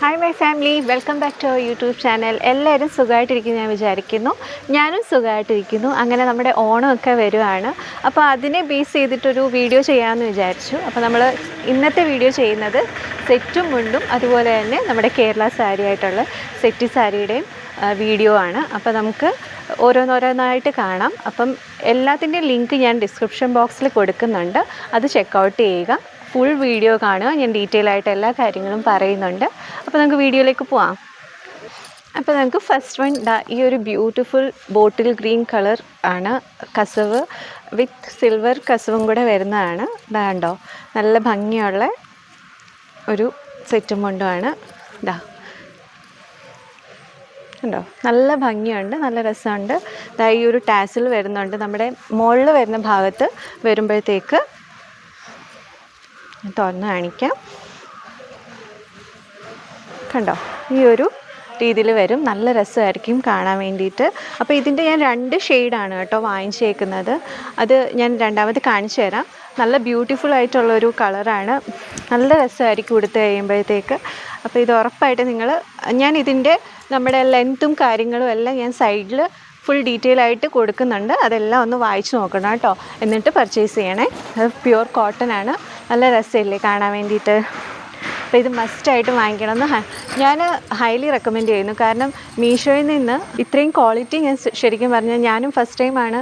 Hi my family, welcome back to our YouTube channel. എല്ലാവരും സുഖമായിട്ടിരിക്കുന്നു ഞാൻ വിചാരിക്കുന്നു. ഞാനും സുഖമായിട്ടിരിക്കുന്നു. അങ്ങനെ നമ്മുടെ ഓണമൊക്കെ വരുവാണ്. അപ്പോൾ അതിനെ ബേസ് ചെയ്തിട്ടൊരു വീഡിയോ ചെയ്യാമെന്ന് വിചാരിച്ചു. അപ്പോൾ നമ്മൾ ഇന്നത്തെ വീഡിയോ ചെയ്യുന്നത് സെറ്റും മുണ്ടും അതുപോലെ തന്നെ നമ്മുടെ കേരള സാരി ആയിട്ടുള്ള സെറ്റ് സാരിയുടെയും വീഡിയോ ആണ്. അപ്പോൾ നമുക്ക് ഓരോന്നോരോന്നായിട്ട് കാണാം. അപ്പം എല്ലാത്തിൻ്റെയും ലിങ്ക് ഞാൻ ഡിസ്ക്രിപ്ഷൻ ബോക്സിൽ കൊടുക്കുന്നുണ്ട്. അത് ചെക്കൗട്ട് ചെയ്യുക. ഫുൾ വീഡിയോ കാണുക. ഞാൻ ഡീറ്റെയിൽ ആയിട്ട് എല്ലാ കാര്യങ്ങളും പറയുന്നുണ്ട്. അപ്പോൾ നമുക്ക് വീഡിയോയിലേക്ക് പോവാം. അപ്പോൾ നമുക്ക് ഫസ്റ്റ് വൺ ഈ ഒരു ബ്യൂട്ടിഫുൾ ബോട്ടിൽ ഗ്രീൻ കളർ ആണ്. കസവ് വിത്ത് സിൽവർ കസവും കൂടെ വരുന്നതാണ്. ഇതാണ്ടോ, നല്ല ഭംഗിയുള്ള ഒരു സെറ്റും മുണ്ടുമാണ്. ഇതാ ഉണ്ടോ, നല്ല ഭംഗിയുണ്ട്, നല്ല രസമുണ്ട്. ഈ ഒരു ടാസിൽ വരുന്നുണ്ട്. നമ്മുടെ മുകളിൽ വരുന്ന ഭാഗത്ത് വരുമ്പോഴത്തേക്ക് തുറന്ന് കാണിക്കാം. കണ്ടോ, ഈ ഒരു രീതിയിൽ വരും. നല്ല രസമായിരിക്കും കാണാൻ വേണ്ടിയിട്ട്. അപ്പോൾ ഇതിൻ്റെ ഞാൻ 2 ഷെയ്ഡാണ് കേട്ടോ വാങ്ങിച്ചേക്കുന്നത്. അത് ഞാൻ രണ്ടാമത് കാണിച്ചു തരാം. നല്ല ബ്യൂട്ടിഫുൾ ആയിട്ടുള്ളൊരു കളറാണ്. നല്ല രസമായിരിക്കും ഉടുത്ത് കഴിയുമ്പോഴത്തേക്ക്. അപ്പോൾ ഇത് ഉറപ്പായിട്ട് ഞാൻ ഇതിൻ്റെ നമ്മുടെ ലെങ്ത്തും കാര്യങ്ങളും എല്ലാം ഞാൻ സൈഡിൽ ഫുൾ ഡീറ്റെയിൽ ആയിട്ട് കൊടുക്കുന്നുണ്ട്. അതെല്ലാം ഒന്ന് വായിച്ച് നോക്കണം കേട്ടോ, എന്നിട്ട് പർച്ചേസ് ചെയ്യണേ. അത് പ്യുവർ കോട്ടൺ ആണ്. നല്ല രസമില്ലേ കാണാൻ വേണ്ടിയിട്ട്. അപ്പോൾ ഇത് മസ്റ്റായിട്ട് വാങ്ങിക്കണമെന്ന് ഞാൻ ഹൈലി റെക്കമെൻഡ് ചെയ്യുന്നു. കാരണം മീഷോയിൽ നിന്ന് ഇത്രയും ക്വാളിറ്റി ഞാൻ ശരിക്കും പറഞ്ഞാൽ ഞാനും ഫസ്റ്റ് ടൈമാണ്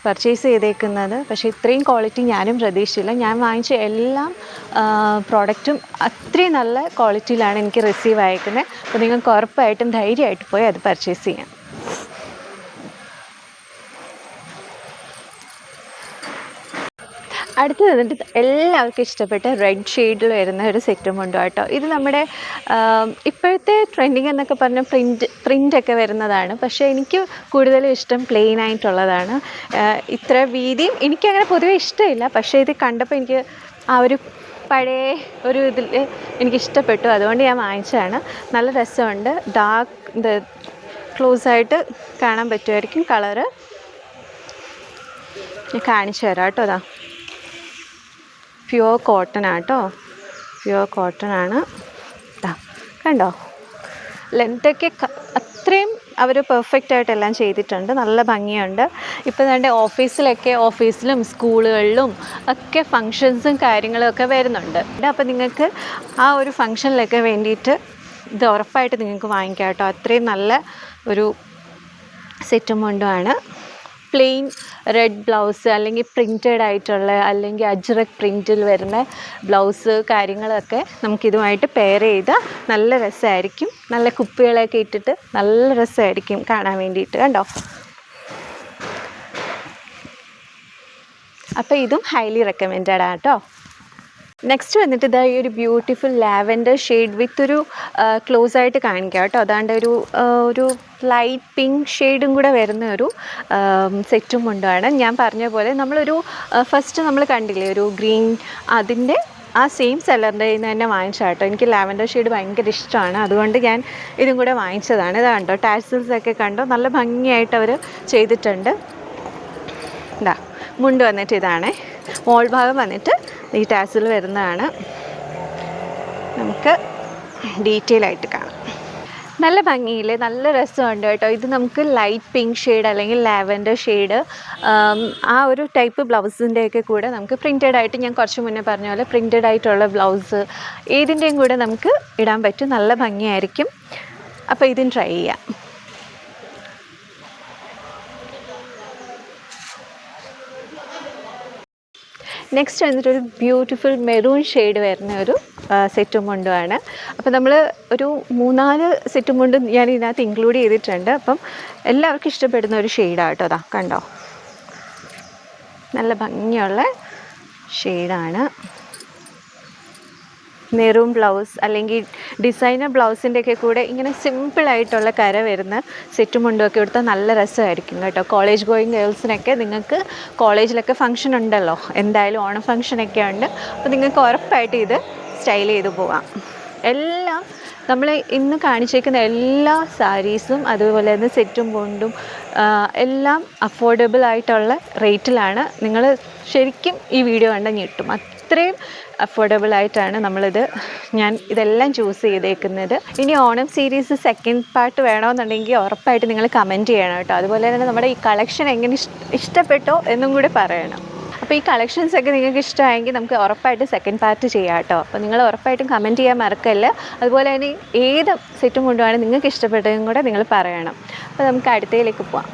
പർച്ചേസ് ചെയ്തേക്കുന്നത്. പക്ഷേ ഇത്രയും ക്വാളിറ്റി ഞാനും പ്രതീക്ഷിച്ചില്ല. ഞാൻ വാങ്ങിച്ച എല്ലാ പ്രോഡക്റ്റും അത്രയും നല്ല ക്വാളിറ്റിയിലാണ് എനിക്ക് റിസീവ് ആയിരിക്കുന്നത്. അപ്പോൾ നിങ്ങൾക്ക് ഉറപ്പായിട്ടും ധൈര്യമായിട്ട് പോയി അത് പർച്ചേസ് ചെയ്യാം. അടുത്ത് വന്നിട്ട് എല്ലാവർക്കും ഇഷ്ടപ്പെട്ട റെഡ് ഷെയ്ഡിൽ വരുന്ന ഒരു സെറ്റും മുണ്ടും കേട്ടോ. ഇത് നമ്മുടെ ഇപ്പോഴത്തെ ട്രെൻഡിങ് എന്നൊക്കെ പറഞ്ഞ പ്രിൻ്റൊക്കെ വരുന്നതാണ്. പക്ഷേ എനിക്ക് കൂടുതലും ഇഷ്ടം പ്ലെയിൻ ആയിട്ടുള്ളതാണ്. ഇത്ര വീതിയും എനിക്കങ്ങനെ പൊതുവെ ഇഷ്ടമില്ല. പക്ഷേ ഇത് കണ്ടപ്പോൾ എനിക്ക് ആ ഒരു പഴയ ഒരു ഇതിൽ എനിക്കിഷ്ടപ്പെട്ടു. അതുകൊണ്ട് ഞാൻ വാങ്ങിച്ചതാണ്. നല്ല രസമുണ്ട്. ഡാർക്ക് ക്ലോസ് ആയിട്ട് കാണാൻ പറ്റുമായിരിക്കും കളറ്. ഞാൻ കാണിച്ചു തരാം കേട്ടോ. അതാ പ്യുവർ കോട്ടൺ ആട്ടോ, പ്യുവർ കോട്ടൺ ആണ്. കണ്ടോ, ലെങ്ത്തൊക്കെ അത്രയും അവർ പെർഫെക്റ്റ് ആയിട്ടെല്ലാം ചെയ്തിട്ടുണ്ട്. നല്ല ഭംഗിയുണ്ട്. ഇപ്പോൾ എൻ്റെ ഓഫീസിലും സ്കൂളുകളിലും ഒക്കെ ഫങ്ഷൻസും കാര്യങ്ങളും ഒക്കെ വരുന്നുണ്ട്. അപ്പോൾ നിങ്ങൾക്ക് ആ ഒരു ഫങ്ഷനിലൊക്കെ വേണ്ടിയിട്ട് ഇത് ഉറപ്പായിട്ട് നിങ്ങൾക്ക് വാങ്ങിക്കാം കേട്ടോ. അത്രയും നല്ല ഒരു സെറ്റും മുണ്ടുമാണ്. പ്ലെയിൻ റെഡ് ബ്ലൗസ് അല്ലെങ്കിൽ പ്രിൻറ്റഡ് ആയിട്ടുള്ള അല്ലെങ്കിൽ അജ്രക് പ്രിൻറ്റിൽ വരുന്ന ബ്ലൗസ് കാര്യങ്ങളൊക്കെ നമുക്കിതുമായിട്ട് പെയർ ചെയ്ത് നല്ല രസമായിരിക്കും. നല്ല കുപ്പികളൊക്കെ ഇട്ടിട്ട് നല്ല രസമായിരിക്കും കാണാൻ വേണ്ടിയിട്ട്. കണ്ടോ, അപ്പോൾ ഇതും ഹൈലി റെക്കമെൻഡഡ് ആണ് കേട്ടോ. നെക്സ്റ്റ് വന്നിട്ട് ഈ ഒരു ബ്യൂട്ടിഫുൾ ലാവൻഡർ ഷെയ്ഡ് വിത്ത് ഒരു ക്ലോസ് ആയിട്ട് കാണിക്കാം കേട്ടോ. അതാണ്ട് ഒരു ലൈറ്റ് പിങ്ക് ഷെയ്ഡും കൂടെ വരുന്ന ഒരു സെറ്റും മുണ്ടുമാണ്. ഞാൻ പറഞ്ഞ പോലെ ഫസ്റ്റ് നമ്മൾ കണ്ടില്ലേ ഒരു ഗ്രീൻ, അതിൻ്റെ ആ സെയിം സെല്ലറിൻ്റെ നിന്ന് തന്നെ വാങ്ങിച്ചാൽ കേട്ടോ. എനിക്ക് ലാവൻഡർ ഷെയ്ഡ് ഭയങ്കര ഇഷ്ടമാണ്. അതുകൊണ്ട് ഞാൻ ഇതും കൂടെ വാങ്ങിച്ചതാണ്. ഇത് കണ്ടോ, ടാസിൽസൊക്കെ കണ്ടോ, നല്ല ഭംഗിയായിട്ട് അവർ ചെയ്തിട്ടുണ്ട്. മുണ്ട് വന്നിട്ട് ഇതാണ്. മോൾ ഭാഗം വന്നിട്ട് ഈ ടാസിൽ വരുന്നതാണ്. നമുക്ക് ഡീറ്റെയിൽ ആയിട്ട് കാണാം. നല്ല ഭംഗിയില്ലേ, നല്ല രസമുണ്ട് കേട്ടോ. ഇത് നമുക്ക് ലൈറ്റ് പിങ്ക് ഷെയ്ഡ് അല്ലെങ്കിൽ ലാവൻഡർ ഷെയ്ഡ് ആ ഒരു ടൈപ്പ് ബ്ലൗസിൻ്റെയൊക്കെ കൂടെ നമുക്ക് പ്രിൻറ്റഡ് ആയിട്ട്, ഞാൻ കുറച്ച് മുന്നേ പറഞ്ഞ പോലെ പ്രിൻറ്റഡ് ആയിട്ടുള്ള ബ്ലൗസ് ഏതിൻ്റെയും കൂടെ നമുക്ക് ഇടാൻ പറ്റും. നല്ല ഭംഗിയായിരിക്കും. അപ്പോൾ ഇതും ട്രൈ ചെയ്യാം. നെക്സ്റ്റ് വന്നിട്ടൊരു ബ്യൂട്ടിഫുൾ മെറൂൺ ഷെയ്ഡ് വരുന്ന ഒരു സെറ്റും മുണ്ടുമാണ്. അപ്പോൾ നമ്മൾ ഒരു 3-4 സെറ്റും മുണ്ടും ഞാൻ ഇതിനകത്ത് ഇൻക്ലൂഡ് ചെയ്തിട്ടുണ്ട്. അപ്പം എല്ലാവർക്കും ഇഷ്ടപ്പെടുന്ന ഒരു ഷെയ്ഡാണ് കേട്ടോ. അതാ കണ്ടോ, നല്ല ഭംഗിയുള്ള ഷെയ്ഡാണ്. മെറൂൺ ബ്ലൗസ് അല്ലെങ്കിൽ ഡിസൈനർ ബ്ലൗസിൻ്റെയൊക്കെ കൂടെ ഇങ്ങനെ സിമ്പിളായിട്ടുള്ള കര വരുന്ന സെറ്റും മുണ്ടുമൊക്കെ എടുത്താൽ നല്ല രസമായിരിക്കും കേട്ടോ. കോളേജ് ഗോയിങ് ഗേൾസിനൊക്കെ, നിങ്ങൾക്ക് കോളേജിലൊക്കെ ഫംഗ്ഷൻ ഉണ്ടല്ലോ, എന്തായാലും ഓണം ഫംഗ്ഷനൊക്കെ ഉണ്ട്. അപ്പോൾ നിങ്ങൾക്ക് ഉറപ്പായിട്ട് ഇത് സ്റ്റൈൽ ചെയ്ത് പോകാം. എല്ലാം നമ്മൾ ഇന്ന് കാണിച്ചേക്കുന്ന എല്ലാ സാരീസും അതുപോലെ തന്നെ സെറ്റും മുണ്ടും എല്ലാം അഫോർഡബിൾ ആയിട്ടുള്ള റേറ്റിലാണ്. നിങ്ങൾ ശരിക്കും ഈ വീഡിയോ കണ്ടാൽ ഞെട്ടും. അത്രയും അഫോർഡബിൾ ആയിട്ടാണ് ഞാൻ ഇതെല്ലാം ചൂസ് ചെയ്തേക്കുന്നത്. ഇനി ഓണം സീരീസ് സെക്കൻഡ് പാർട്ട് വേണമെന്നുണ്ടെങ്കിൽ ഉറപ്പായിട്ട് നിങ്ങൾ കമൻറ്റ് ചെയ്യണം കേട്ടോ. അതുപോലെ തന്നെ നമ്മുടെ ഈ കളക്ഷൻ എങ്ങനെ ഇഷ്ടപ്പെട്ടോ എന്നും കൂടി പറയണം. അപ്പോൾ ഈ കളക്ഷൻസൊക്കെ നിങ്ങൾക്ക് ഇഷ്ടമായെങ്കിൽ നമുക്ക് ഉറപ്പായിട്ട് സെക്കൻഡ് പാർട്ട് ചെയ്യാം കേട്ടോ. അപ്പോൾ നിങ്ങൾ ഉറപ്പായിട്ടും കമൻറ്റ് ചെയ്യാൻ മറക്കല്ല. അതുപോലെ തന്നെ ഏത് സെറ്റും കൊണ്ടുപോവാണ് നിങ്ങൾക്ക് ഇഷ്ടപ്പെട്ടതും കൂടെ നിങ്ങൾ പറയണം. അപ്പോൾ നമുക്ക് അടുത്തയിലേക്ക് പോവാം.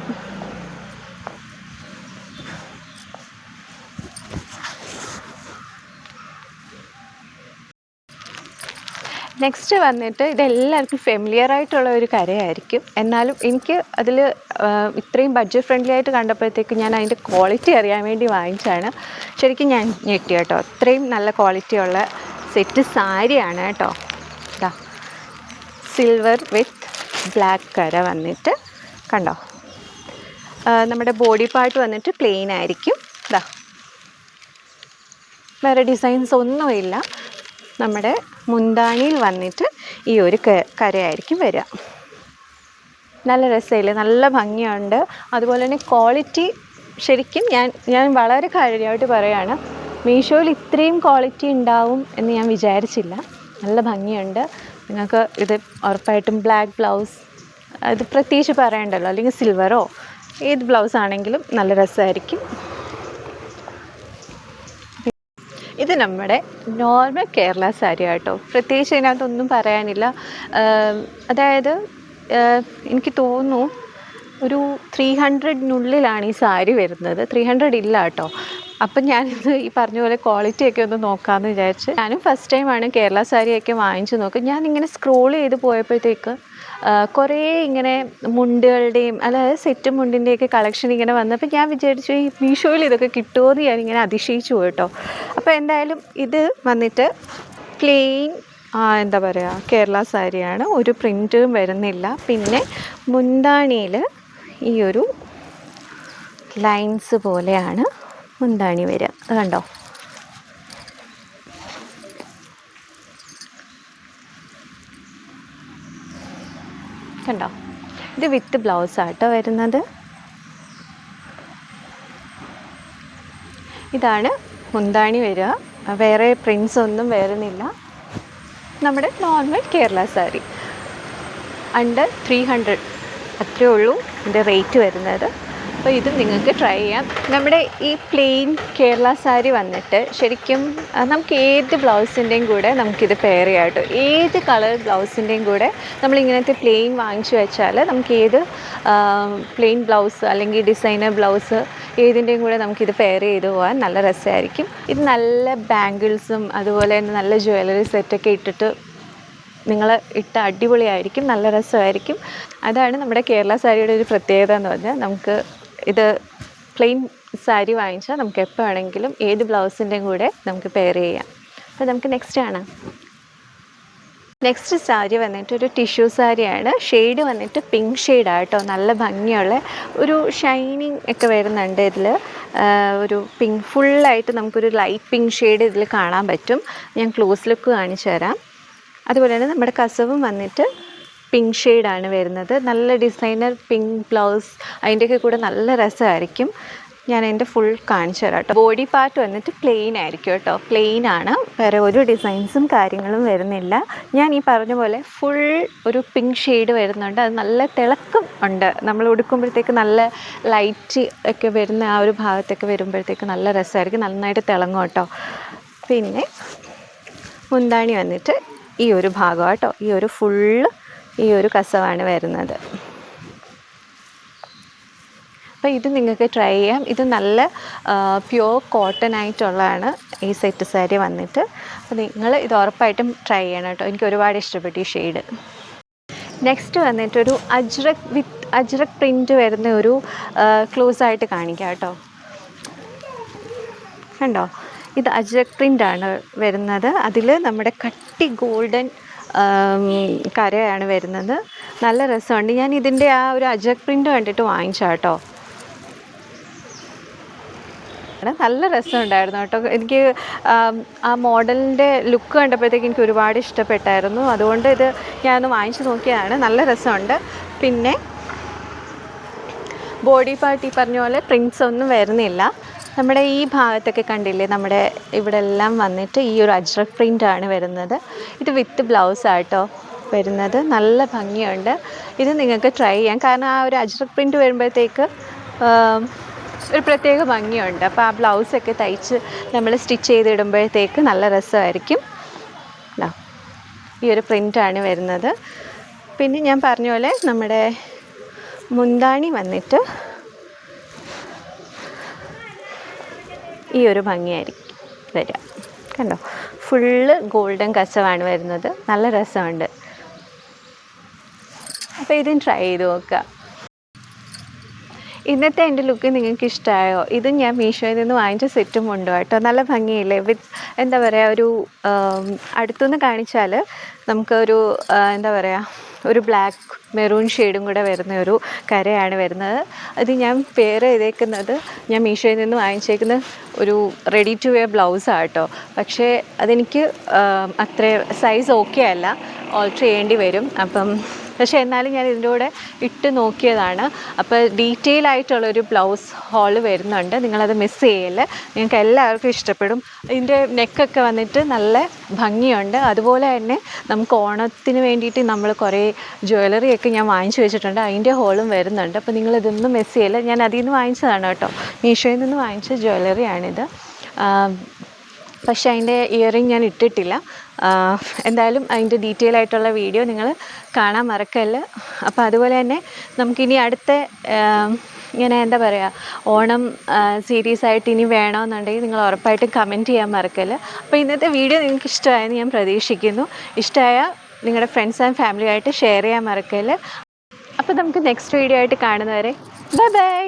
നെക്സ്റ്റ് വന്നിട്ട് ഇതെല്ലാവർക്കും ഫെമിലിയർ ആയിട്ടുള്ള ഒരു കരയായിരിക്കും. എന്നാലും എനിക്ക് അതിൽ ഇത്രയും ബഡ്ജറ്റ് ഫ്രണ്ട്ലി ആയിട്ട് കണ്ടപ്പോഴത്തേക്ക് ഞാൻ അതിൻ്റെ ക്വാളിറ്റി അറിയാൻ വേണ്ടി വാങ്ങിച്ചാണ്. ശരിക്കും ഞാൻ ഞെട്ടി കേട്ടോ. അത്രയും നല്ല ക്വാളിറ്റിയുള്ള സെറ്റ് സാരിയാണ് കേട്ടോ. ഇതാ സിൽവർ വിത്ത് ബ്ലാക്ക് കര വന്നിട്ട് കണ്ടോ. നമ്മുടെ ബോഡി പാർട്ട് വന്നിട്ട് പ്ലെയിൻ ആയിരിക്കും. ഇതാ വേറെ ഡിസൈൻസ് ഒന്നുമില്ല. നമ്മുടെ മുന്താണിയിൽ വന്നിട്ട് ഈ ഒരു കരയായിരിക്കും വരിക. നല്ല രസമില്ലേ, നല്ല ഭംഗിയുണ്ട്. അതുപോലെ തന്നെ ക്വാളിറ്റി ശരിക്കും ഞാൻ വളരെ കാര്യമായിട്ട് പറയുകയാണ്, മീഷോയിൽ ഇത്രയും ക്വാളിറ്റി ഉണ്ടാവും എന്ന് ഞാൻ വിചാരിച്ചില്ല. നല്ല ഭംഗിയുണ്ട്. നിങ്ങൾക്ക് ഇത് ഉറപ്പായിട്ടും ബ്ലാക്ക് ബ്ലൗസ് ഇത് പ്രത്യേകിച്ച് പറയണ്ടല്ലോ, അല്ലെങ്കിൽ സിൽവറോ ഏത് ബ്ലൗസ് ആണെങ്കിലും നല്ല രസമായിരിക്കും. ഇത് നമ്മുടെ നോർമൽ കേരള സാരി കേട്ടോ. പ്രത്യേകിച്ച് ഇതിനകത്തൊന്നും പറയാനില്ല. അതായത് എനിക്ക് തോന്നുന്നു ഒരു 300-നുള്ളിലാണ് ഈ സാരി വരുന്നത്. 300 ഇല്ല കേട്ടോ. അപ്പം ഞാനിത് ഈ പറഞ്ഞ പോലെ ക്വാളിറ്റിയൊക്കെ ഒന്ന് നോക്കാമെന്ന് വിചാരിച്ച് ഞാനും ഫസ്റ്റ് ടൈമാണ് കേരള സാരിയൊക്കെ വാങ്ങിച്ച് നോക്കുക. ഞാനിങ്ങനെ സ്ക്രോൾ ചെയ്ത് പോയപ്പോഴത്തേക്ക് കുറേ ഇങ്ങനെ മുണ്ടുകളുടെയും അതായത് സെറ്റ് മുണ്ടിൻ്റെയൊക്കെ കളക്ഷൻ ഇങ്ങനെ വന്നപ്പോൾ ഞാൻ വിചാരിച്ചു ഈ മീഷോയിൽ ഇതൊക്കെ കിട്ടുമോ എന്ന് ഞാനിങ്ങനെ അതിശയിച്ചു കേട്ടോ. അപ്പോൾ എന്തായാലും ഇത് വന്നിട്ട് പ്ലെയിൻ എന്താ പറയുക കേരള സാരിയാണ്. ഒരു പ്രിൻറ്റും വരുന്നില്ല. പിന്നെ മുന്താണിയിൽ ഈ ഒരു ലൈൻസ് പോലെയാണ് മുന്താണി വരിക. അത് കണ്ടോ. കണ്ടോ, ഇത് വിത്ത് ബ്ലൗസാട്ടോ വരുന്നത്. ഇതാണ് മുന്താണി വരിക. വേറെ പ്രിൻസ് ഒന്നും വരുന്നില്ല. നമ്മുടെ നോർമൽ കേരള സാരി അണ്ടർ 300 അത്രയേ ഉള്ളൂ ഇതിൻ്റെ റേറ്റ് വരുന്നത്. അപ്പോൾ ഇത് നിങ്ങൾക്ക് ട്രൈ ചെയ്യാം. നമ്മുടെ ഈ പ്ലെയിൻ കേരള സാരി വന്നിട്ട് ശരിക്കും നമുക്ക് ഏത് ബ്ലൗസിൻ്റെയും കൂടെ നമുക്കിത് പെയർ ചെയ്യാം കേട്ടോ. ഏത് കളർ ബ്ലൗസിൻ്റെയും കൂടെ നമ്മളിങ്ങനത്തെ പ്ലെയിൻ വാങ്ങിച്ചു വെച്ചാൽ നമുക്ക് ഏത് പ്ലെയിൻ ബ്ലൗസ് അല്ലെങ്കിൽ ഡിസൈനർ ബ്ലൗസ് ഏതിൻ്റെയും കൂടെ നമുക്കിത് പെയർ ചെയ്ത് പോകാൻ നല്ല രസമായിരിക്കും. ഇത് നല്ല ബാംഗിൾസും അതുപോലെ തന്നെ നല്ല ജ്വല്ലറി സെറ്റൊക്കെ ഇട്ടിട്ട് നിങ്ങൾ ഇട്ട അടിപൊളിയായിരിക്കും, നല്ല രസമായിരിക്കും. അതാണ് നമ്മുടെ കേരള സാരിയുടെ ഒരു പ്രത്യേകത എന്ന് പറഞ്ഞാൽ നമുക്ക് ഇത് പ്ലെയിൻ സാരി വാങ്ങിച്ചാൽ നമുക്ക് എപ്പോൾ വേണമെങ്കിലും ഏത് ബ്ലൗസിൻ്റെയും കൂടെ നമുക്ക് പെയർ ചെയ്യാം. അപ്പോൾ നമുക്ക് നെക്സ്റ്റ് കാണാം. നെക്സ്റ്റ് സാരി വന്നിട്ട് ഒരു ടിഷ്യൂ സാരിയാണ്. ഷെയ്ഡ് വന്നിട്ട് പിങ്ക് ഷെയ്ഡാണ് കേട്ടോ. നല്ല ഭംഗിയുള്ള ഒരു ഷൈനിങ് ഒക്കെ വരുന്നുണ്ട് ഇതിൽ. ഒരു പിങ്ക് ഫുള്ളായിട്ട് നമുക്കൊരു ലൈറ്റ് പിങ്ക് ഷെയ്ഡ് ഇതിൽ കാണാൻ പറ്റും. ഞാൻ ക്ലോസ് ലുക്ക് കാണിച്ചു തരാം. അതുപോലെ തന്നെ നമ്മുടെ കസവും വന്നിട്ട് പിങ്ക് ഷെയ്ഡാണ് വരുന്നത്. നല്ല ഡിസൈനർ പിങ്ക് ബ്ലൗസ് അതിൻ്റെയൊക്കെ കൂടെ നല്ല രസമായിരിക്കും. ഞാൻ എൻ്റെ ഫുൾ കാണിച്ചു തരാം കേട്ടോ. ബോഡി പാർട്ട് വന്നിട്ട് പ്ലെയിൻ ആയിരിക്കും കേട്ടോ. പ്ലെയിൻ ആണ്, വേറെ ഒരു ഡിസൈൻസും കാര്യങ്ങളും വരുന്നില്ല. ഞാൻ ഈ പറഞ്ഞ പോലെ ഫുൾ ഒരു പിങ്ക് ഷെയ്ഡ് വരുന്നുണ്ട്. അത് നല്ല തിളക്കം ഉണ്ട്. നമ്മൾ ഉടുക്കുമ്പോഴത്തേക്ക് നല്ല ലൈറ്റ് ഒക്കെ വരുന്ന ആ ഒരു ഭാഗത്തൊക്കെ വരുമ്പോഴത്തേക്ക് നല്ല രസമായിരിക്കും, നന്നായിട്ട് തിളങ്ങും കേട്ടോ. പിന്നെ മുന്താണി വന്നിട്ട് ഈ ഒരു ഭാഗം കേട്ടോ. ഈ ഒരു ഫുള്ള് ഈ ഒരു കസവാണ് വരുന്നത്. അപ്പോൾ ഇത് നിങ്ങൾക്ക് ട്രൈ ചെയ്യാം. ഇത് നല്ല പ്യുവർ കോട്ടൺ ആയിട്ടുള്ളതാണ് ഈ സെറ്റ് സാരി വന്നിട്ട്. അപ്പോൾ നിങ്ങൾ ഇത് ഉറപ്പായിട്ടും ട്രൈ ചെയ്യണം കേട്ടോ. എനിക്ക് ഒരുപാട് ഇഷ്ടപ്പെട്ടു ഈ ഷെയ്ഡ്. നെക്സ്റ്റ് വന്നിട്ടൊരു അജ്രക് പ്രിൻറ്റ് വരുന്ന ഒരു ക്ലോസ് ആയിട്ട് കാണിക്കാം കേട്ടോ. കണ്ടോ, ഇത് അജ്രക് പ്രിൻ്റാണ് വരുന്നത്. അതിൽ നമ്മുടെ കട്ടി ഗോൾഡൻ കരയാണ് വരുന്നത്. നല്ല രസമുണ്ട്. ഞാൻ ഇതിൻ്റെ ആ ഒരു അജ്രക് പ്രിൻ്റ് കണ്ടിട്ട് വാങ്ങിച്ചാൽ കേട്ടോ. നല്ല രസമുണ്ടായിരുന്നു കേട്ടോ. എനിക്ക് ആ മോഡലിൻ്റെ ലുക്ക് കണ്ടപ്പോഴത്തേക്ക് എനിക്ക് ഒരുപാട് ഇഷ്ടപ്പെട്ടായിരുന്നു. അതുകൊണ്ട് ഇത് ഞാനൊന്ന് വാങ്ങിച്ച് നോക്കിയതാണ്. നല്ല രസമുണ്ട്. പിന്നെ ബോഡി പാർട്ട് ഈ പറഞ്ഞ പോലെ പ്രിൻസ് ഒന്നും വരുന്നില്ല. നമ്മുടെ ഈ ഭാഗത്തൊക്കെ കണ്ടില്ലേ, നമ്മുടെ ഇവിടെ എല്ലാം വന്നിട്ട് ഈ ഒരു അജ്രക് പ്രിൻ്റാണ് വരുന്നത്. ഇത് വിത്ത് ബ്ലൗസാട്ടോ വരുന്നത്. നല്ല ഭംഗിയുണ്ട്. ഇത് നിങ്ങൾക്ക് ട്രൈ ചെയ്യാം. കാരണം ആ ഒരു അജ്രക് പ്രിൻ്റ് വരുമ്പോഴത്തേക്ക് ഒരു പ്രത്യേക ഭംഗിയുണ്ട്. അപ്പോൾ ആ ബ്ലൗസൊക്കെ തയ്ച്ച് നമ്മൾ സ്റ്റിച്ച് ചെയ്തിടുമ്പോഴത്തേക്ക് നല്ല രസമായിരിക്കും. ഈ ഒരു പ്രിൻ്റാണ് വരുന്നത്. പിന്നെ ഞാൻ പറഞ്ഞ പോലെ നമ്മുടെ മുന്താണി വന്നിട്ട് ഈ ഒരു ഭംഗിയായിരിക്കും വരിക. കണ്ടോ, ഫുള്ള് ഗോൾഡൻ കസവാണ് വരുന്നത്. നല്ല രസമുണ്ട്. അപ്പോൾ ഇതും ട്രൈ ചെയ്ത് നോക്കുക. ഇന്നത്തെ എൻ്റെ ലുക്ക് നിങ്ങൾക്ക് ഇഷ്ടമായോ? ഇതും ഞാൻ മീഷോയിൽ നിന്ന് വാങ്ങിച്ച സെറ്റും ഉണ്ട് കേട്ടോ. നല്ല ഭംഗിയില്ലേ? വിത്ത് എന്താ പറയുക, ഒരു അടുത്തുനിന്ന് കാണിച്ചാൽ നമുക്കൊരു എന്താ പറയുക, ഒരു ബ്ലാക്ക് മെറൂൺ ഷെയ്ഡും കൂടെ വരുന്ന ഒരു കരയാണ് വരുന്നത്. അത് ഞാൻ പെയർ ചെയ്തേക്കുന്നത് ഞാൻ മീഷോയിൽ നിന്ന് വാങ്ങിച്ചേക്കുന്ന ഒരു റെഡി ടു വെയർ ബ്ലൗസാണ് കേട്ടോ. പക്ഷേ അതെനിക്ക് അത്ര സൈസ് ഓക്കെ അല്ല, ഓൾട്ടർ ചെയ്യേണ്ടി വരും. പക്ഷേ എന്നാലും ഞാൻ ഇതിൻ്റെ കൂടെ ഇട്ട് നോക്കിയതാണ്. അപ്പോൾ ഡീറ്റെയിൽ ആയിട്ടുള്ളൊരു ബ്ലൗസ് ഹോൾ വരുന്നുണ്ട്, നിങ്ങളത് മിസ് ചെയ്യല്ലേ. നിങ്ങൾക്ക് എല്ലാവർക്കും ഇഷ്ടപ്പെടും. ഇതിൻ്റെ നെക്കൊക്കെ വന്നിട്ട് നല്ല ഭംഗിയുണ്ട്. അതുപോലെ തന്നെ നമുക്ക് ഓണത്തിന് വേണ്ടിയിട്ട് നമ്മൾ കുറേ ജ്വല്ലറിയൊക്കെ ഞാൻ വാങ്ങിച്ചു വെച്ചിട്ടുണ്ട്, അതിൻ്റെ ഹോളും വരുന്നുണ്ട്. അപ്പോൾ നിങ്ങളിതൊന്നും മിസ് ചെയ്യല്ല. ഞാൻ അതിൽ നിന്ന് വാങ്ങിച്ചതാണ് കേട്ടോ, മീഷോയിൽ നിന്ന് വാങ്ങിച്ച ജ്വല്ലറിയാണിത്. പക്ഷേ അതിൻ്റെ ഇയറിങ് ഞാൻ ഇട്ടിട്ടില്ല. എന്തായാലും അതിൻ്റെ ഡീറ്റെയിൽ ആയിട്ടുള്ള വീഡിയോ നിങ്ങൾ കാണാൻ മറക്കല്ല. അപ്പോൾ അതുപോലെ തന്നെ നമുക്കിനി അടുത്ത ഇങ്ങനെ എന്താ പറയുക, ഓണം സീരീസ് ആയിട്ട് ഇനി വേണമെന്നുണ്ടെങ്കിൽ നിങ്ങൾ ഉറപ്പായിട്ടും കമൻറ്റ് ചെയ്യാൻ മറക്കല്ല. അപ്പോൾ ഇന്നത്തെ വീഡിയോ നിങ്ങൾക്ക് ഇഷ്ടമായെന്ന് ഞാൻ പ്രതീക്ഷിക്കുന്നു. ഇഷ്ടമായാൽ നിങ്ങളുടെ ഫ്രണ്ട്സ് ആൻഡ് ഫാമിലിയായിട്ട് ഷെയർ ചെയ്യാൻ മറക്കല്ല. അപ്പോൾ നമുക്ക് നെക്സ്റ്റ് വീഡിയോ ആയിട്ട് കാണുന്നവരെ ബൈ ബൈ.